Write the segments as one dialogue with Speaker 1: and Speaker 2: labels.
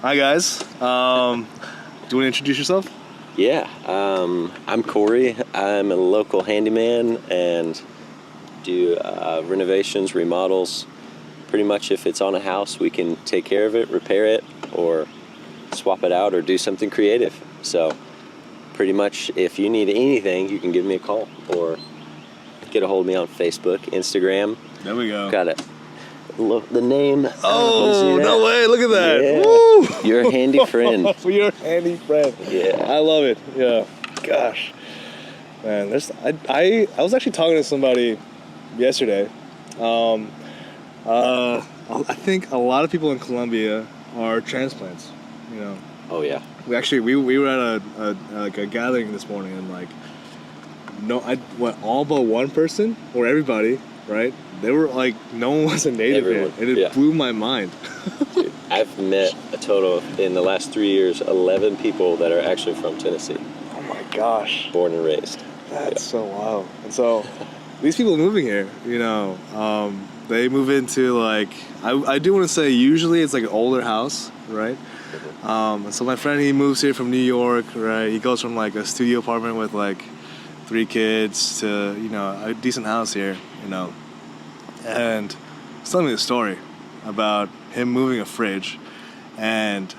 Speaker 1: Hi guys. Do you want to introduce yourself?
Speaker 2: Yeah, I'm Corey. I'm a local handyman and do renovations, remodels. Pretty much if it's on a house, we can take care of it, repair it, or swap it out or do something creative. So pretty much if you need anything, you can give me a call or get a hold of me on Facebook, Instagram.
Speaker 1: There we go.
Speaker 2: Got it. Look, the name.
Speaker 1: Oh, no way. Look at that.
Speaker 2: Yeah.
Speaker 1: Woo!
Speaker 2: You're a handy friend.
Speaker 1: You're a handy friend.
Speaker 2: Yeah.
Speaker 1: I love it. Yeah. Gosh. Man, I was actually talking to somebody yesterday. I think a lot of people in Colombia are transplants, you know.
Speaker 2: Oh, yeah.
Speaker 1: We were at a gathering this morning and all but one person or everybody, right? They were like, no one was a native here, and it blew my mind.
Speaker 2: Dude, I've met a total in the last 3 years 11 people that are actually from Tennessee.
Speaker 1: Oh my gosh.
Speaker 2: Born and raised.
Speaker 1: That's so wild. And so these people moving here, you know, they move into I do want to say usually it's like an older house, right? So my friend, he moves here from New York, right? He goes from like a studio apartment with like 3 kids to, you know, a decent house here, you know. And he's telling me a story about him moving a fridge, and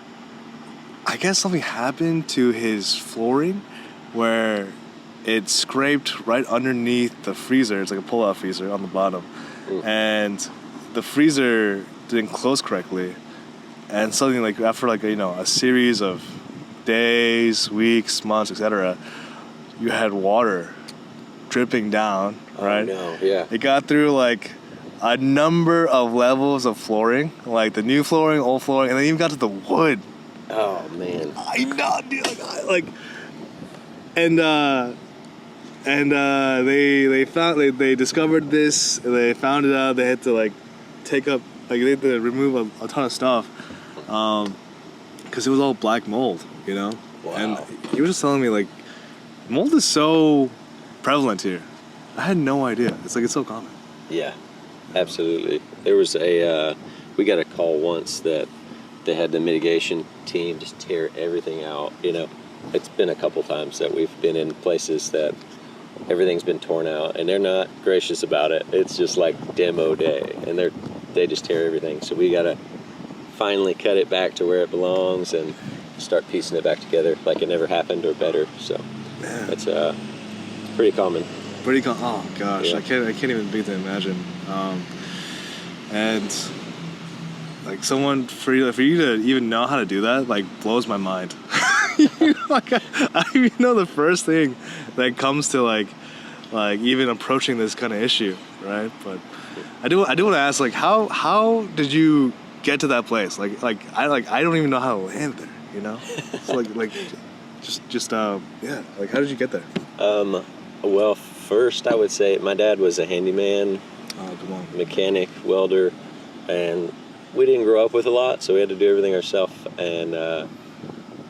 Speaker 1: I guess something happened to his flooring where it scraped right underneath the freezer. It's like a pull-out freezer on the bottom. And the freezer didn't close correctly, and suddenly, like after a series of days, weeks, months, etc., you had water dripping down, right?
Speaker 2: Oh, no, yeah.
Speaker 1: It got through like a number of levels of flooring, like the new flooring, old flooring, and then even got to the wood.
Speaker 2: Oh, man.
Speaker 1: I know, dude. They discovered this. They found it out. They had to they had to remove a ton of stuff, because it was all black mold, you know.
Speaker 2: Wow.
Speaker 1: And he was just telling me mold is so prevalent here. I had no idea. It's so common.
Speaker 2: Yeah, absolutely. There was we got a call once that they had the mitigation team just tear everything out, you know. It's been a couple times that we've been in places that everything's been torn out, and they're not gracious about it. It's just like demo day, and they just tear everything. So we gotta finally cut it back to where it belongs and start piecing it back together like it never happened or better. So it's pretty common.
Speaker 1: Oh gosh, yeah. I can't even begin to imagine. And someone for you to even know how to do that blows my mind. I know the first thing that comes to even approaching this kind of issue, right? But I do want to ask how did you get to that place? I don't even know how to land there, you know? So how did you get there?
Speaker 2: Well, first I would say my dad was a handyman, mechanic, welder, and we didn't grow up with a lot, so we had to do everything ourselves. And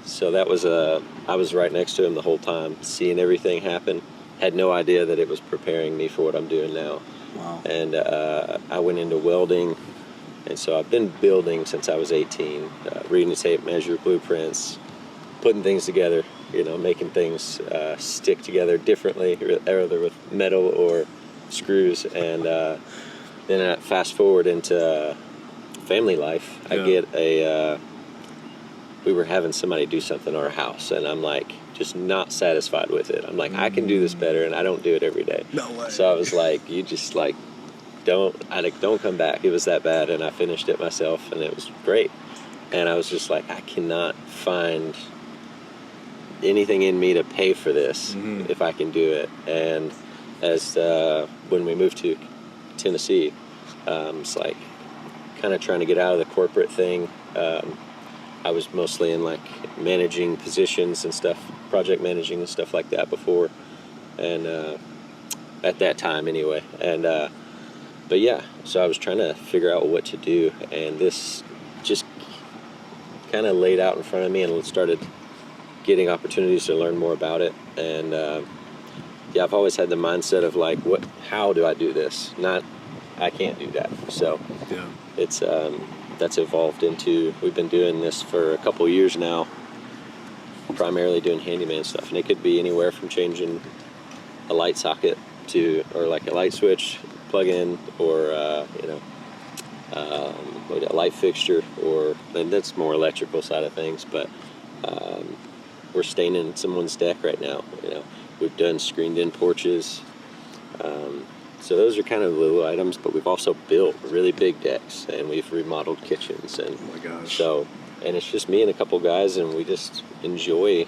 Speaker 2: so that was I was right next to him the whole time, seeing everything happen. Had no idea that it was preparing me for what I'm doing now.
Speaker 1: Wow.
Speaker 2: And I went into welding, and so I've been building since I was 18, reading the tape measure, blueprints, putting things together, you know, making things stick together differently, either with metal or screws. And then I fast forward into family life. I get we were having somebody do something in our house, and I'm just not satisfied with it. I'm I can do this better, and I don't do it every day.
Speaker 1: No way.
Speaker 2: So I was you just don't come back. It was that bad, and I finished it myself, and it was great. And I was just I cannot find anything in me to pay for this if I can do it. And as when we moved to Tennessee, it's kind of trying to get out of the corporate thing. I was mostly in managing positions and stuff, project managing and stuff like that before, and at that time anyway. And but yeah, so I was trying to figure out what to do, and this just kind of laid out in front of me, and started getting opportunities to learn more about it. And I've always had the mindset of how do I do this? Not I can't do that. So it's that's evolved into, we've been doing this for a couple years now, primarily doing handyman stuff, and it could be anywhere from changing a light socket to, or like a light switch plug in, or a light fixture, or, and that's more electrical side of things, but we're staining someone's deck right now. We've done screened in porches. So those are kind of little items, but we've also built really big decks, and we've remodeled kitchens, and
Speaker 1: Oh my gosh.
Speaker 2: so, and it's just me and a couple guys, and we just enjoy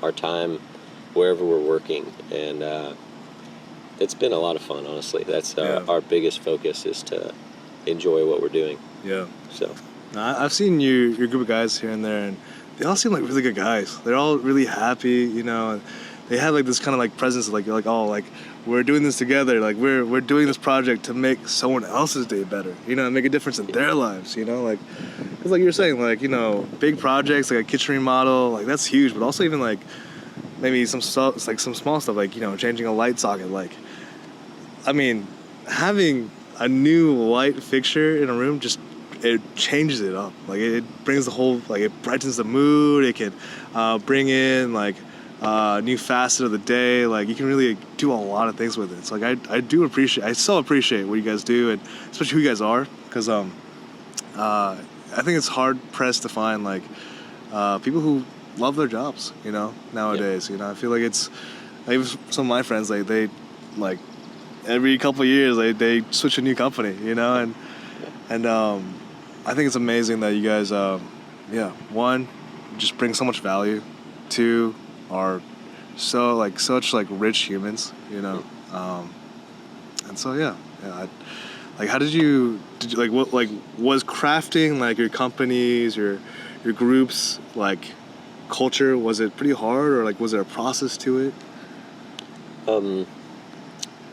Speaker 2: our time wherever we're working, and it's been a lot of fun, honestly. That's our biggest focus, is to enjoy what we're doing.
Speaker 1: Yeah.
Speaker 2: So
Speaker 1: I've seen your group of guys here and there, and they all seem like really good guys. They're all really happy, and they have like this kind of like presence, like you're like, oh, like we're doing this together, like we're doing this project to make someone else's day better, and make a difference in their lives, like, it's like you were saying, like, big projects like a kitchen remodel, like that's huge, but also even like maybe some small stuff, like changing a light socket, like, I mean, having a new light fixture in a room, just it changes it up. Like it brings the whole, like it brightens the mood. It can bring in like new facet of the day. Like you can really do a lot of things with it. So like I so appreciate what you guys do, and especially who you guys are, because I think it's hard pressed to find like people who love their jobs. Nowadays.
Speaker 2: Yep.
Speaker 1: I feel like it's even some of my friends, like they like every couple of years they switch a new company. And I think it's amazing that you guys, one, just bring so much value. Two, are such rich humans, and so how did you like what like was crafting like your companies, your groups, like culture, was it pretty hard, or like was there a process to it?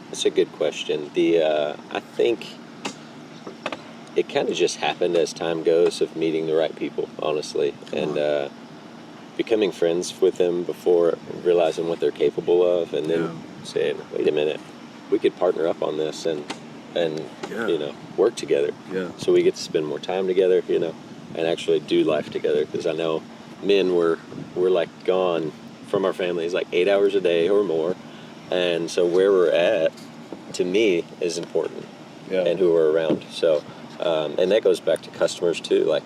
Speaker 2: That's a good question. I think it kind of just happened as time goes, of meeting the right people, honestly, and becoming friends with them before realizing what they're capable of, and then saying, wait a minute, we could partner up on this and work together.
Speaker 1: Yeah.
Speaker 2: So we get to spend more time together, and actually do life together, because I know men, we're like gone from our families like 8 hours a day or more, and so where we're at, to me, is important, and who we're around. So and that goes back to customers too. Like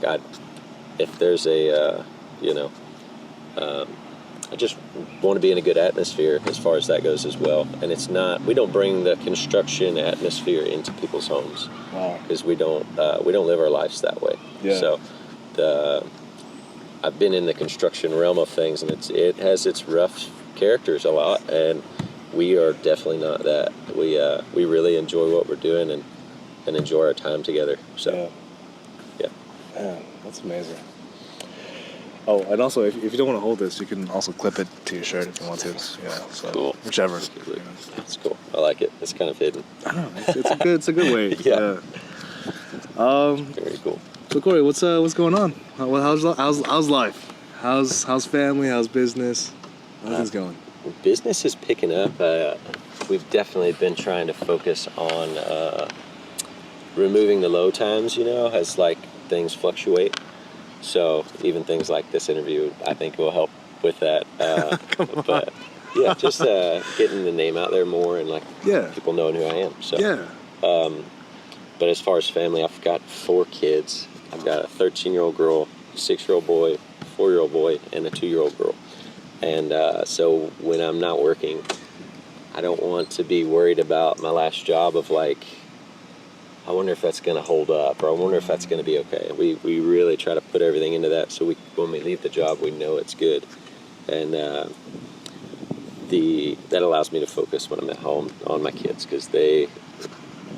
Speaker 2: if there's I just want to be in a good atmosphere as far as that goes as well. And we don't bring the construction atmosphere into people's homes.
Speaker 1: Wow.
Speaker 2: Because we don't live our lives that way.
Speaker 1: Yeah.
Speaker 2: So I've been in the construction realm of things, and it has its rough characters a lot, and we are definitely not that. We really enjoy what we're doing, and enjoy our time together. So yeah.
Speaker 1: Man, that's amazing. Oh, and also, if you don't want to hold this, you can also clip it to your shirt if you want to. So
Speaker 2: Cool.
Speaker 1: Whichever.
Speaker 2: That's cool. I like it. It's kind of hidden.
Speaker 1: I don't know. It's a good way.
Speaker 2: Yeah.
Speaker 1: Very
Speaker 2: cool.
Speaker 1: So Corey, what's going on? How's life? How's family? How's business? How's things going?
Speaker 2: Business is picking up. We've definitely been trying to focus on removing the low times, as like things fluctuate. So even things like this interview, I think, will help with that. But yeah, just getting the name out there more, and people knowing who I am. So but as far as family, I've got 4 kids. I've got a 13-year-old girl, a 6-year-old boy, a 4-year-old boy, and a 2-year-old girl. And so when I'm not working, I don't want to be worried about my last job of like, I wonder if that's going to hold up, or I wonder if that's going to be okay. We really try to put everything into that, so when we leave the job, we know it's good. And that allows me to focus when I'm at home on my kids, because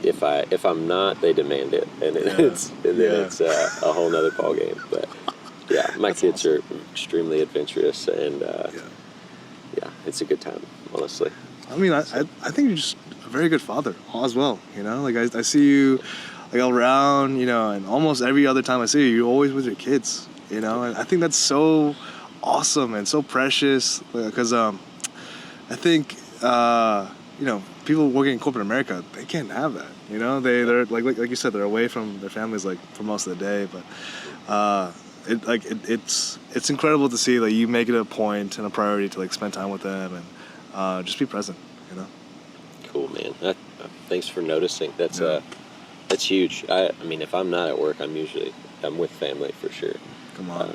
Speaker 2: if I'm not, they demand it, and it's a whole nother ball game. But yeah, my kids are extremely adventurous, and it's a good time, honestly.
Speaker 1: I mean, I think you're just a very good father as well. Like I see you like all around, and almost every other time I see you, you're always with your kids. And I think that's so awesome and so precious, because I think people working in corporate America, they can't have that. They're like you said, they're away from their families like for most of the day. But it's incredible to see that you make it a point and a priority to like spend time with them and just be present.
Speaker 2: Cool, man. Thanks for noticing. That's huge. I mean, if I'm not at work, I'm with family for sure.
Speaker 1: Come on.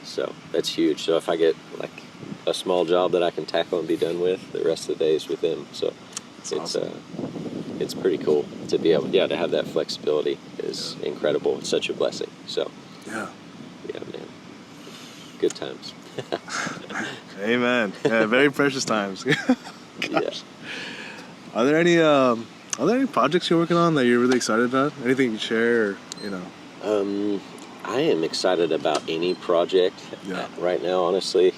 Speaker 2: So that's huge. So if I get like a small job that I can tackle and be done with, the rest of the day is with them. So
Speaker 1: That's awesome.
Speaker 2: It's pretty cool to be able, to have that flexibility is incredible. It's such a blessing. So
Speaker 1: Yeah.
Speaker 2: yeah, man, good times.
Speaker 1: Amen. Yeah, very precious times.
Speaker 2: Yeah.
Speaker 1: Are there any projects you're working on that you're really excited about? Anything you can share, or?
Speaker 2: I am excited about any project right now, honestly.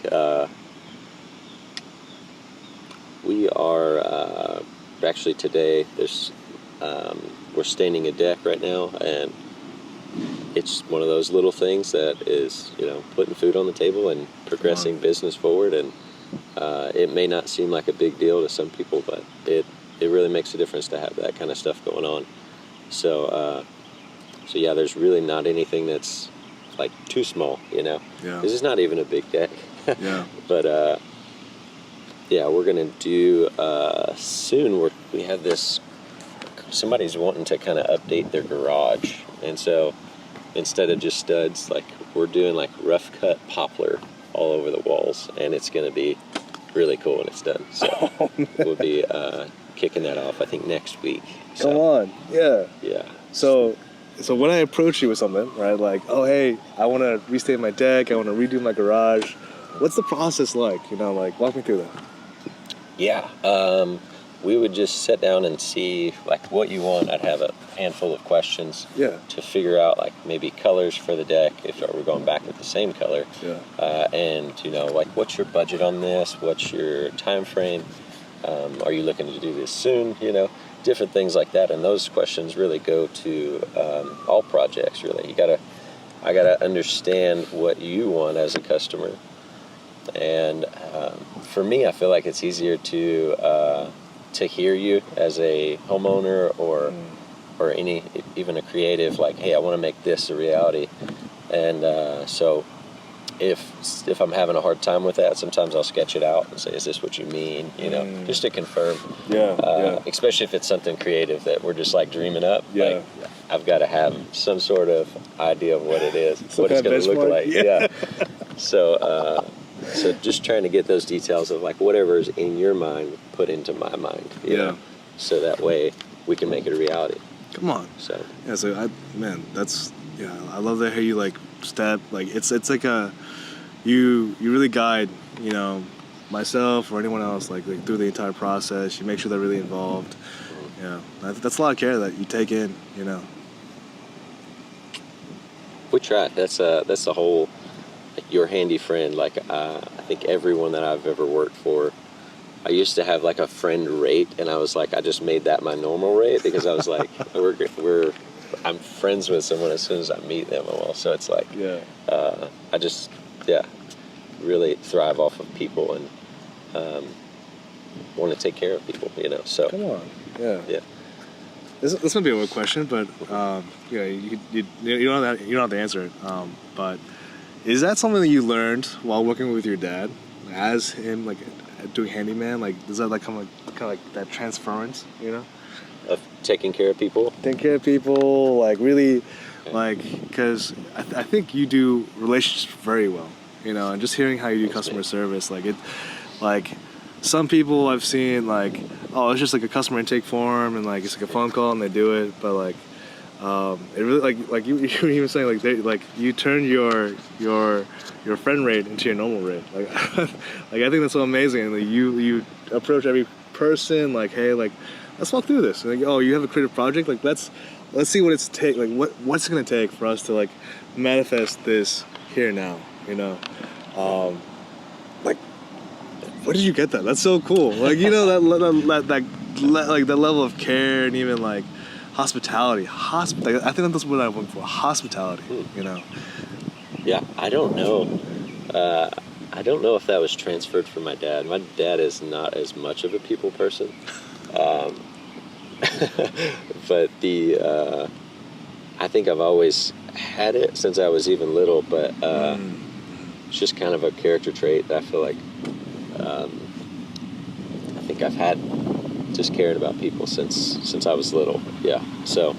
Speaker 2: We are actually today. We're staining a deck right now, and it's one of those little things that is, putting food on the table and progressing business forward. And it may not seem like a big deal to some people, but it really makes a difference to have that kind of stuff going on. So yeah, there's really not anything that's like too small,
Speaker 1: Yeah.
Speaker 2: Because it's not even a big deck.
Speaker 1: Yeah.
Speaker 2: But yeah, we're gonna do soon. We have this. Somebody's wanting to kind of update their garage, and so instead of just studs, like we're doing like rough cut poplar all over the walls, and it's gonna be really cool when it's done. So we'll be kicking that off, I think, next week. So,
Speaker 1: Come on. Yeah.
Speaker 2: Yeah.
Speaker 1: So when I approach you with something, right? Like, oh hey, I want to restain my deck. I want to redo my garage. What's the process like? Like walk me through that.
Speaker 2: Yeah, we would just sit down and see like what you want. I'd have a handful of questions to figure out like maybe colors for the deck if we're going back with the same color.
Speaker 1: Yeah.
Speaker 2: And like what's your budget on this? What's your time frame? Are you looking to do this soon? Different things like that. And those questions really go to all projects. Really, I gotta understand what you want as a customer. And for me, I feel like it's easier to hear you as a homeowner or even a creative. Like, hey, I want to make this a reality. And so if I'm having a hard time with that, sometimes I'll sketch it out and say, "Is this what you mean?" Just to confirm.
Speaker 1: Yeah.
Speaker 2: Especially if it's something creative that we're just like dreaming up.
Speaker 1: Yeah.
Speaker 2: Like, I've got to have some sort of idea of what it is, what it's
Speaker 1: kind of
Speaker 2: going to look
Speaker 1: benchmark?
Speaker 2: like. Yeah. So just trying to get those details of like whatever's in your mind put into my mind. You know? So that way we can make it a reality.
Speaker 1: Come on.
Speaker 2: So
Speaker 1: Yeah. So I love to hear you like step like it's like you really guide myself or anyone else like through the entire process. You make sure they're really involved. Yeah. That's a lot of care that you take in.
Speaker 2: we try. That's the whole. Your handy friend. Like I think everyone that I've ever worked for, I used to have like a friend rate, and I was like, I just made that my normal rate because I was like, I'm friends with someone as soon as I meet them. So it's like, I just really thrive off of people and want to take care of people. So
Speaker 1: Come on. Yeah.
Speaker 2: Yeah.
Speaker 1: This might be a weird question, but you don't have to answer it. But is that something that you learned while working with your dad, as him like doing handyman? Like, does that like kind of like that transference?
Speaker 2: Of taking care of people.
Speaker 1: Taking care of people, like really, like because I think you do relationships very well. And just hearing how you do customer service, like some people I've seen like, oh, it's just like a customer intake form and like it's like a phone call and they do it, but like it really like you were even saying like you turn your friend rate into your normal rate. Like like I think that's so amazing. Like you approach every person like, hey, like let's walk through this. And like, oh, you have a creative project, like let's see what it's take like what's it gonna take for us to like manifest this here now. Like where did you get that? That's so cool. Like that level of care and even like hospitality. I think that's what I'm looking for. Hospitality.
Speaker 2: Yeah, I don't know. I don't know if that was transferred from my dad. My dad is not as much of a people person. Um, but I think I've always had it since I was even little, but it's just kind of a character trait that I feel like I think I've had, just caring about people since I was little. Yeah. So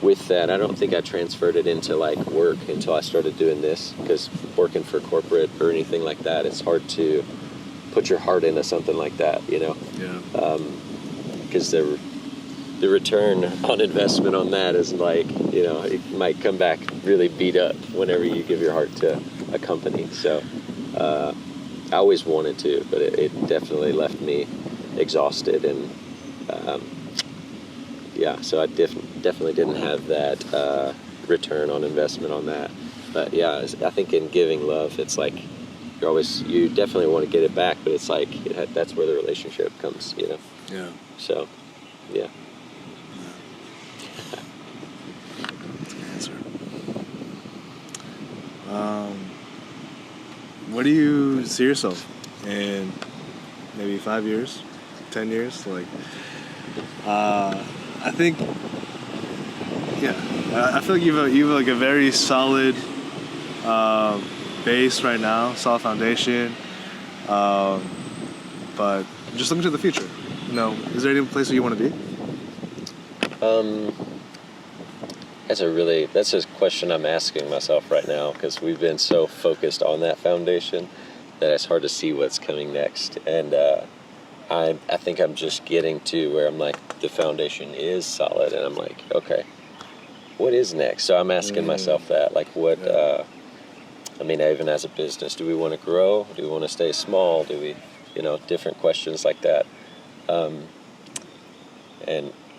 Speaker 2: with that, I don't think I transferred it into like work until I started doing this, because working for corporate or anything like that, it's hard to put your heart into something like that, you know?
Speaker 1: Yeah.
Speaker 2: Because the return on investment on that is like, you know, it might come back really beat up whenever you give your heart to a company. So I always wanted to, but it definitely left me exhausted, and yeah, so I definitely didn't have that return on investment on that. But yeah, I think in giving love, it's like you definitely want to get it back, but it's like that's where the relationship comes, you know.
Speaker 1: Yeah.
Speaker 2: So, yeah.
Speaker 1: That's a good answer. Where do you see yourself in maybe 5 years, 10 years? Like, I think, yeah, I feel like you have like a very solid base right now, solid foundation. But just looking to the future, you know, is there any place where you want to be?
Speaker 2: That's a question I'm asking myself right now, because we've been so focused on that foundation that it's hard to see what's coming next. And I think I'm just getting to where I'm like, the foundation is solid, and I'm like, okay, what is next? So I'm asking myself that, like, what, I mean, even as a business, do we want to grow? Do we want to stay small? Do we, you know, different questions like that. And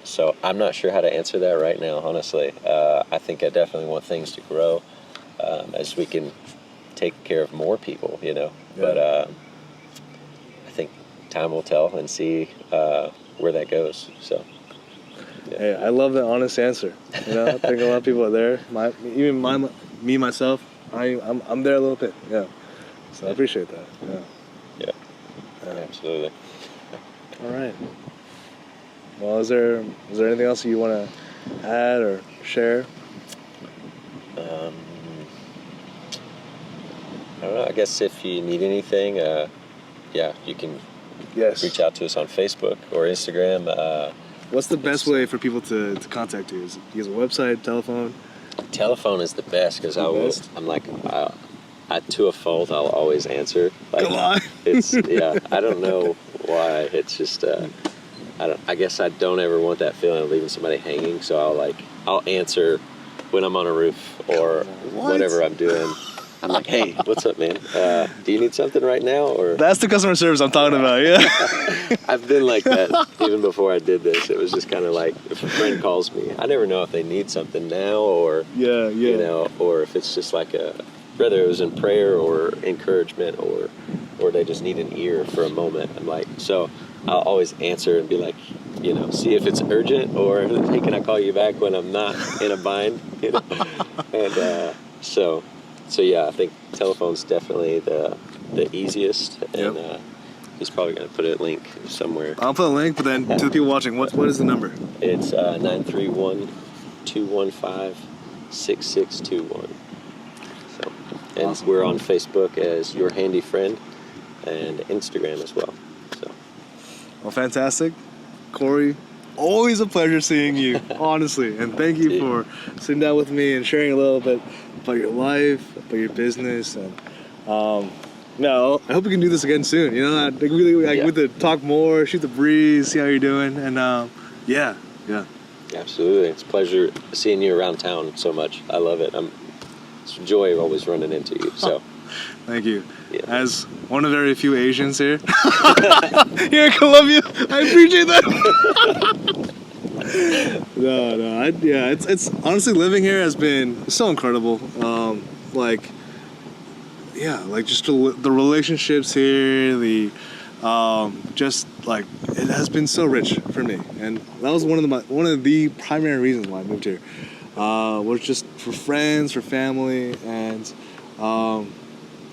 Speaker 2: so I'm not sure how to answer that right now, honestly. I think I definitely want things to grow as we can take care of more people, you know.
Speaker 1: Yeah.
Speaker 2: But I think time will tell and see where that goes. So, yeah.
Speaker 1: Hey, I love that honest answer. You know, I think a lot of people are there. Me myself, I'm there a little bit. Yeah. So I appreciate that. Yeah.
Speaker 2: Yeah, absolutely.
Speaker 1: All right. Well, is there anything else you want to add or share?
Speaker 2: I don't know. I guess if you need anything, yeah, you can
Speaker 1: Yes.
Speaker 2: reach out to us on Facebook or Instagram.
Speaker 1: What's the best way for people to contact you? Is it use a website, telephone?
Speaker 2: Telephone is the best, because
Speaker 1: best?
Speaker 2: I'm like, to a fault, I'll always answer. Like,
Speaker 1: Come on.
Speaker 2: It's, yeah, I don't know why. It's just, I guess I don't ever want that feeling of leaving somebody hanging, so I'll answer when I'm on a roof or
Speaker 1: What?
Speaker 2: whatever I'm doing. I'm like, hey, what's up, man? Do you need something right now? Or
Speaker 1: That's the customer service I'm talking about. Yeah.
Speaker 2: I've been like that even before I did this. It was just kind of like, if a friend calls me, I never know if they need something now or,
Speaker 1: Yeah.
Speaker 2: you know, or if it's just like whether it was in prayer or encouragement or they just need an ear for a moment. I'm like, so I'll always answer and be like, you know, see if it's urgent, or hey, can I call you back when I'm not in a bind, you know? And so yeah, I think telephone's definitely the easiest, and he's probably going to put a link somewhere.
Speaker 1: I'll put a link, but then to the people watching, what is the number?
Speaker 2: It's 931-215-6621. So, and
Speaker 1: Awesome.
Speaker 2: we're on Facebook as Your Handy Friend, and Instagram as well. So,
Speaker 1: Well, fantastic. Corey, always a pleasure seeing you, honestly. And thank you for sitting down with me and sharing a little bit about your life, about your business. And no, I hope we can do this again soon. You know, I get to talk more, shoot the breeze, see how you're doing. And yeah.
Speaker 2: absolutely. It's a pleasure seeing you around town so much. I love it. It's a joy always running into you. So,
Speaker 1: Thank you.
Speaker 2: Yeah.
Speaker 1: As one of very few Asians here, here in Colombia, I appreciate that. It's honestly, living here has been so incredible. Just the relationships here, just like it has been so rich for me, and that was one of the primary reasons why I moved here. Was just for friends, for family, and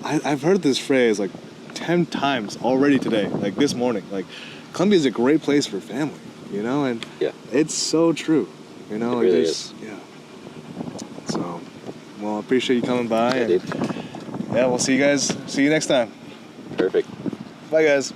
Speaker 1: I've heard this phrase like 10 times already today, like this morning. Like, Colombia is a great place for family, you know, and
Speaker 2: Yeah.
Speaker 1: it's so true, you know.
Speaker 2: It
Speaker 1: Like,
Speaker 2: really
Speaker 1: there's, yeah. So, well, I appreciate you coming by.
Speaker 2: Yeah,
Speaker 1: And
Speaker 2: dude.
Speaker 1: yeah, we'll see you guys. See you next time.
Speaker 2: Perfect.
Speaker 1: Bye, guys.